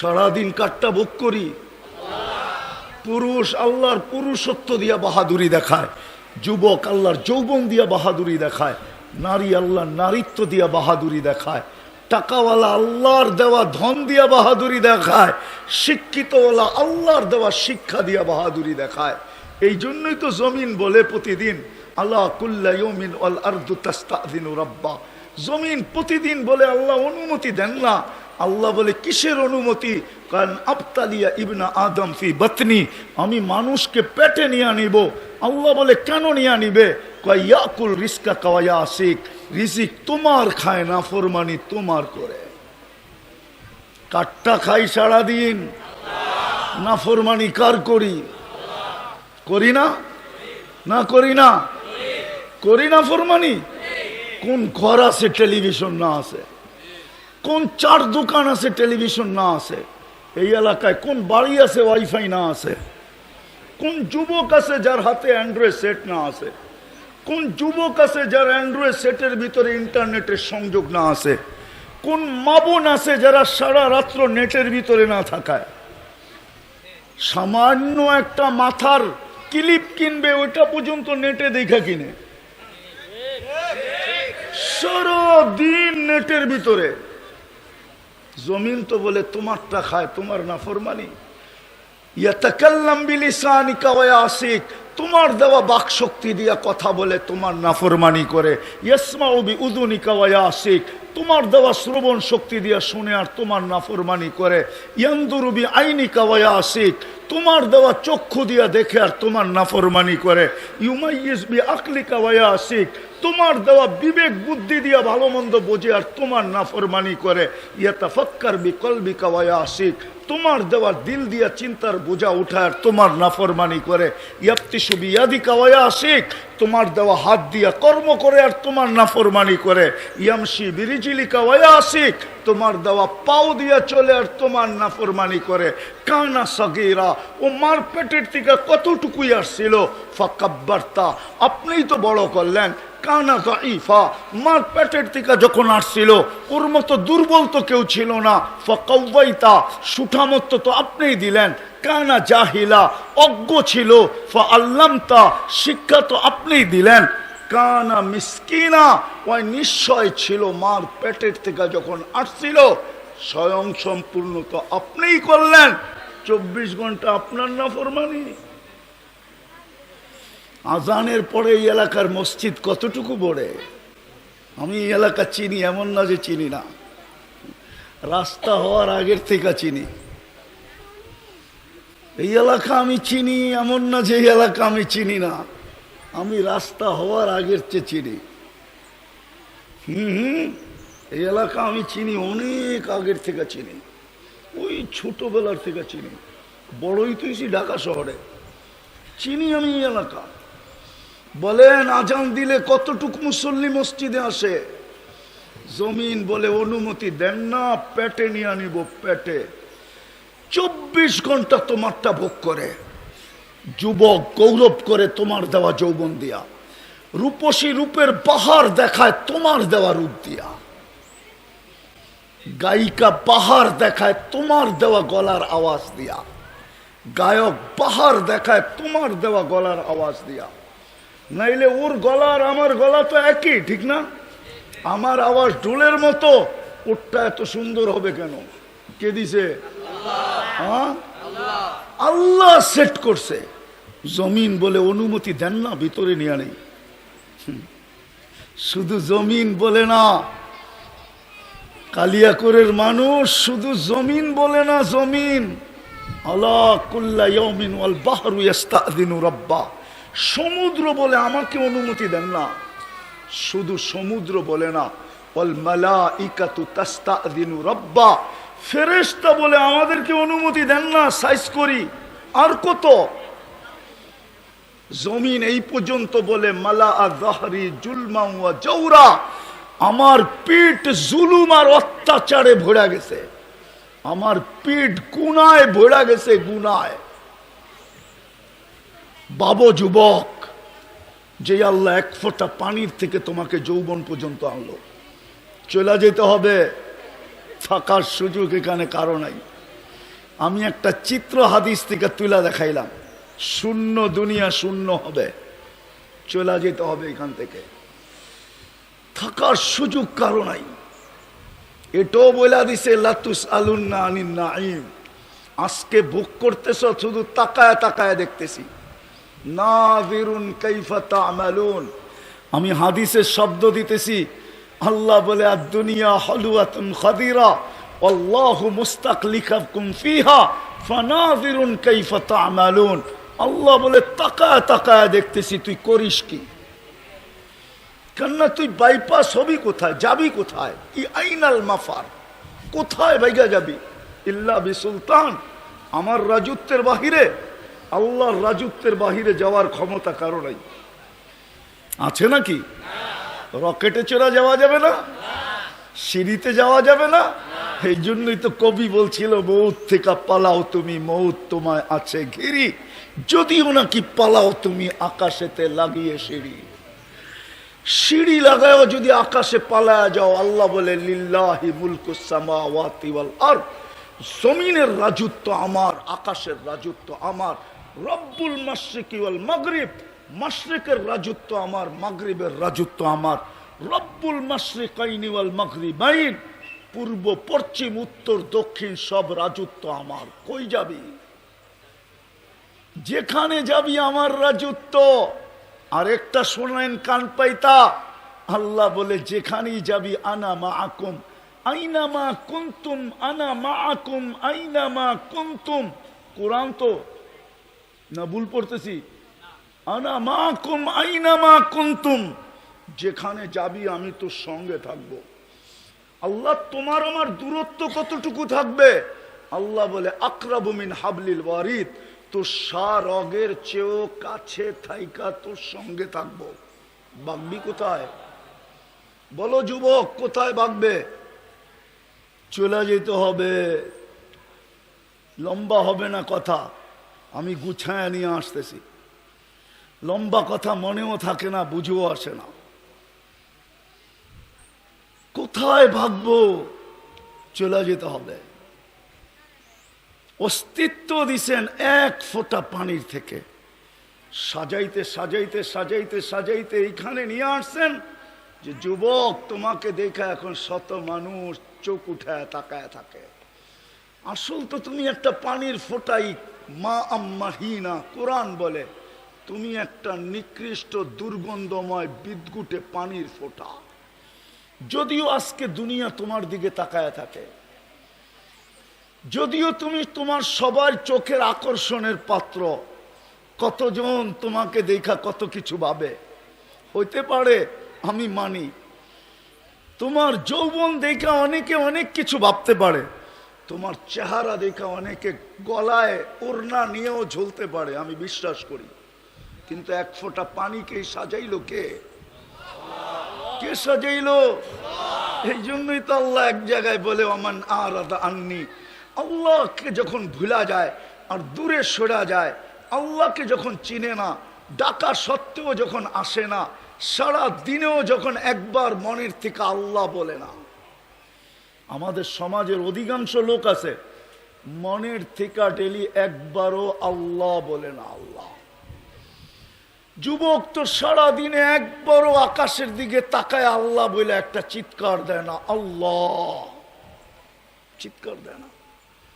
সারাদিন কাটটা ভোগ করি। পুরুষ আল্লাহর পুরুষত্ব দিয়া বাহাদুরি দেখায়, যুবক আল্লাহর যৌবন দিয়া বাহাদুরি দেখায়, নারী আল্লাহর নারীত্ব দিয়া বাহাদুরি দেখায়, টাকাওয়ালা আল্লাহর দেওয়া ধন দিয়া বাহাদুরি দেখায়, শিক্ষিতওয়ালা আল্লাহর দেওয়া শিক্ষা দিয়া বাহাদুরি দেখায়। এই জন্যই তো জমিন বলে প্রতিদিন আল্লাহ কুল্লা ইয়াউমিন ওয়াল আরদু তাস্তাযিনু রাব্বা। জমিন প্রতিদিন বলে আল্লাহ অনুমতি দেন না। আল্লাহ বলে কিসের অনুমতি? কারণ আবতালিয়া ইবনা আদম ফি বাতনি, আমি মানুষকে পেটে নিয়ে নিব। আল্লাহ বলে কেন নিয়ে নিবে? কয় ইয়াকুল রিজকা ওয়া ইয়াসিক, রিজিক তোমার খায় না ফরমানি তোমার করে। কাটটা খাই সারাদিন, না ফরমানি কার করি? করি না? না করি না? করি না ফরমানি? কোন ঘর আছে টেলিভিশন না আছে? কোন চার দোকান আছে টেলিভিশন না আছে? এই এলাকায় কোন বাড়ি আছে ওয়াইফাই না আছে? কোন যুবক আছে যার হাতে অ্যান্ড্রয়েড সেট না আছে? কোন যুবক আছে যার অ্যান্ড্রয়েড সেটের ভিতরে ইন্টারনেটের সংযোগ না আছে? কোন মা বোন আছে যারা সারা রাত্র নেটের ভিতরে না থাকায়? সামান্য একটা মাথার ক্লিপ কিনবে, ওইটা পর্যন্ত নেটে দেখা কিনে। সারাদিন নেটের ভিতরে। জমিন তো বলে তোমারটা খায়, তোমার নাফরমানি। ইয়াতাকাল্লাম বিলিসানিকা ওয়া ইয়াসিক, তোমার দেওয়া বাক শক্তি দিয়া কথা বলে তোমার নাফরমানি করে। ইয়াসমাউ বিউযুনিকা ওয়া ইয়াসিক, তোমার দেওয়া শ্রবণ শক্তি দিয়া শুনে আর তোমার নাফরমানি করে। ইয়ানদুরু বিআইনিকা ওয়া ইয়াসিক, তোমার দেওয়া চক্ষু দিয়া দেখে আর তোমার নাফরমানি করে। ইউমাইয়িজ বিআকলিকা ওয়া ইয়াসিক, তোমার দেওয়া বিবেক বুদ্ধি দিয়া ভালো মন্দ বোঝে আর তোমার নাফরমানি করে। ইয়াতাফাক্কার বিকলবিকা ওয়া ইয়াসিক, তোমার দেওয়া দিল দিয়া চিন্তার বোঝা উঠায় আর তোমার নাফরমানি করে। ইয়াফতিশু বিয়াদিকা ওয়া ইয়াসিক, তোমার দেওয়া হাত দিয়া কর্ম করে আর তোমার নাফরমানি করে। ইয়ামশি বিরিজিলিকা ওয়া ইয়াসিক, তোমার দেওয়া পাও দিয়া চলে আর তোমার নাফরমানি করে। কানা সাগীরা, ও মার পেটের থেকে কতটুকুই আসছিল। ফাকাব্বারতা, আপনিই তো বড় করলেন। কানা যায়ীফা, মার পেটের থেকে যখন আসছিল ওর মতো দুর্বল তো কেউ ছিল না। ফাকাওয়াইতা, সুঠামত্ব তো আপনিই দিলেন। কানা জাহিলা, অজ্ঞ ছিল। ফাআল্লামতা, শিক্ষা তো আপনিই দিলেন। কানা মিসকিনা, ওই নিশ্চয় ছিল মার পেটের থেকে যখন আসছিল। স্বয়ং সম্পূর্ণ তো আপনিই করলেন। 24 ঘন্টা আপনার নাফরমানি। আজানের পরে এই এলাকার মসজিদ কতটুকু বড়ে? আমি এই এলাকা চিনি, এমন না যে চিনি না। রাস্তা হওয়ার আগের থেকে চিনি এই এলাকা। আমি চিনি, এমন না যে এই এলাকা আমি চিনি না। আমি রাস্তা হওয়ার আগের চেয়ে চিনি। এই এলাকা আমি চিনি, অনেক আগের থেকে চিনি। ওই ছোটবেলার থেকে চিনি। বড়ই তো এসি ঢাকা শহরে, চিনি আমি এই এলাকা। বলেন আজান দিলে কতটুকু মুসল্লি মসজিদে আসে? জমিন বলে অনুমতি দেন না, পেটে নিয়ে নিব পেটে। 24 ঘন্টা তোমারটা ভোগ করে। যুবক গৌরব করে তোমার দেওয়া যৌবন দিয়া। রূপসী রূপের পাহাড় দেখায় তোমার দেওয়া রূপ দিয়া। গায়িকা পাহাড় দেখায় তোমার দেওয়া গলার আওয়াজ দিয়া। গায়ক পাহাড় দেখায় তোমার দেওয়া গলার আওয়াজ দিয়া। নাইলে ওর গলা আর আমার গলা তো একই, ঠিক না? আমার আওয়াজ ঢোলের মতো, ওরটা এত সুন্দর হবে কেন? কে দিছে? হ্যাঁ, আল্লাহ সেট করছে। জমিন বলে অনুমতি দেন না, ভিতরে নিয়ে নেই। শুধু জমিন বলে না, কালিয়াকৈরের মানুষ শুধু জমিন বলে না। জমিন আলা কুল্লা ইয়াউমিন ওয়াল বাহরু ইস্তাযিনু রাব্বা, সমুদ্র বলে আমাকে অনুমতি দেন না। শুধু সমুদ্র বলে না, ওয়াল মালাইকাতু তাস্তাযিনু রাব্বা, ফেরেশতা বলে আমাদেরকে অনুমতি দেন না, সাইজ করি। আর কত? জমিন এই পর্যন্ত বলে মালা যাহরি জুলমা ওয়া জাওরা, আমার পিঠ জুলুম আর অত্যাচারে ভরা গেছে। আমার পিঠ গুনায় ভরা গেছে, গুনায়। বাবু যুবক, যে আল্লাহ এক ফোঁটা পানির থেকে তোমাকে যৌবন পর্যন্ত আনলো, চলে যেতে হবে। থাকার সুযোগ এখানে কারো নাই। আমি একটা চিত্র হাদিস থেকে তুলা দেখাইলাম, শূন্য দুনিয়া শূন্য হবে, চলে যেতে হবে এখান থেকে, থাকার সুযোগ কারো নাই। এটাও বলে দিছে লাতুস আলুন্না আনিন নাঈম, আজকে ভোগ করতেছ শুধু তাকায় তাকায় দেখতেছি। নাযিরুন কাইফা তা'মালুন, আমি হাদিসের শব্দ দিতেছি। আল্লাহ বলে আর দুনিয়া হলুয়াতুন খাদিরা আল্লাহু মুস্তাকলিফাকুম ফিহা ফানাযিরুন কাইফা তা'মালুন। আল্লাহ বলে তাকায় তাকায় দেখতেছি তুই করিস কি। কেননা তুই বাইপাস হবি কোথায়, যাবি কোথায়? ই আইনাল মাফার, কোথায় বাইগা যাবি? ইল্লা বিসুলতান, আমার রাজত্বের বাহিরে, আল্লাহর রাজত্বের বাহিরে যাওয়ার ক্ষমতা কারো নাই। আছে নাকি? রকেটে চড়া যাওয়া যাবে না, সিঁড়িতে যাওয়া যাবে না। এই জন্যই তো কবি বলছিল মৌত থেকে পালাও তুমি, মৌত তোমায় আছে ঘিরি, যদিও নাকি পালাও তুমি আকাশেতে লাগিয়ে সিঁড়ি। সিঁড়ি লাগাও যদি আকাশে পালায়া যাও, আল্লাহ বলে লিল্লাহি মুলকুস সামাওয়াতি ওয়াল আরদ, জমিনের রাজত্ব আমার, আকাশের রাজত্ব আমার। রব্বুল মাশরিকি ওয়াল মাগরিব, মাশরিকের রাজত্ব আমার, মাগরিবের রাজত্ব আমার। রব্বুল মাশরিকাইনি ওয়াল মাগরিবাইন, পূর্ব পশ্চিম উত্তর দক্ষিণ সব রাজত্ব আমার। কই যাবি? যেখানে যাবি আমার রাজত্ব। আর একটা শোনেন কান পাইতা, আল্লাহ বলে যেখানেই যাবি আনা মাআকুম আইনামা কুনতুম, আনা মাআকুম আইনামা কুনতুম। কোরআন তো না ভুল পড়তেছি? আনা মাআকুম আইনামা কুনতুম, যেখানে যাবি আমি তোর সঙ্গে থাকবো। আল্লাহ তোমার আমার দূরত্ব কতটুকু থাকবে? আল্লাহ বলে আকরাবু মিন হাবলিল ওয়ারিদ, তোর সারগের চেয়েও কাছে থাইকা তোর সঙ্গে থাকবো। বাগবি কোথায়? বলো যুবক, কোথায় বাগবে? চলে যেতে হবে। লম্বা হবে না কথা, আমি গুছায় নিয়ে আসতেছি। লম্বা কথা মনেও থাকে না, বুঝেও আসে না। কোথায় ভাগবো? চলে যেতে হবে। অস্তিত্ব দিছেন এক ফোঁটা পানির থেকে, সাজাইতে সাজাইতে সাজাইতে সাজাইতে এইখানে নিয়ে আসছেন যে যুবক তোমাকে দেখা এখন শত মানুষ চোখ উঠায় তাকায় থাকে। আসল তো তুমি একটা পানির ফোঁটাই। মা আম্মাহিনা, কোরআন বলে তুমি একটা নিকৃষ্ট দুর্গন্ধময় বিদগুটে পানির ফোঁটা। যদিও আজকে দুনিয়া তোমার দিকে তাকায় থাকে, যদিও তুমি তোমার সবার চোখের আকর্ষণের পাত্র, কতজন তোমাকে দেখা কত কিছু ভাবে, হইতে পারে আমি মানি। তোমার যৌবন দেখা অনেকে অনেক কিছু ভাবতে পারে, তোমার চেহারা দেখা অনেকে গলায় ওড়না নিয়েও ঝুলতে পারে, আমি বিশ্বাস করি। কিন্তু এক ফোঁটা পানিকে সাজাইলো কে? কে সাজাইলো? এই জন্যই তো আল্লাহ এক জায়গায় বলে ওমান আরাদা আন্নি, আল্লাহকে যখন ভুলা যায় আর দূরে সরা যায়, আল্লাহকে যখন চিনে না, ডাকা সত্ত্বেও যখন আসে না, সারা দিনেও যখন একবার মনের থেকে আল্লাহ বলে না। আমাদের সমাজের অধিকাংশ লোক আছে মনের থেকে ডেলি একবারও আল্লাহ বলে না। আল্লাহ। যুবক তো সারা দিনে একবারও আকাশের দিকে তাকায় আল্লাহ বলে একটা চিৎকার দেয় না, আল্লাহ চিৎকার দেয় না।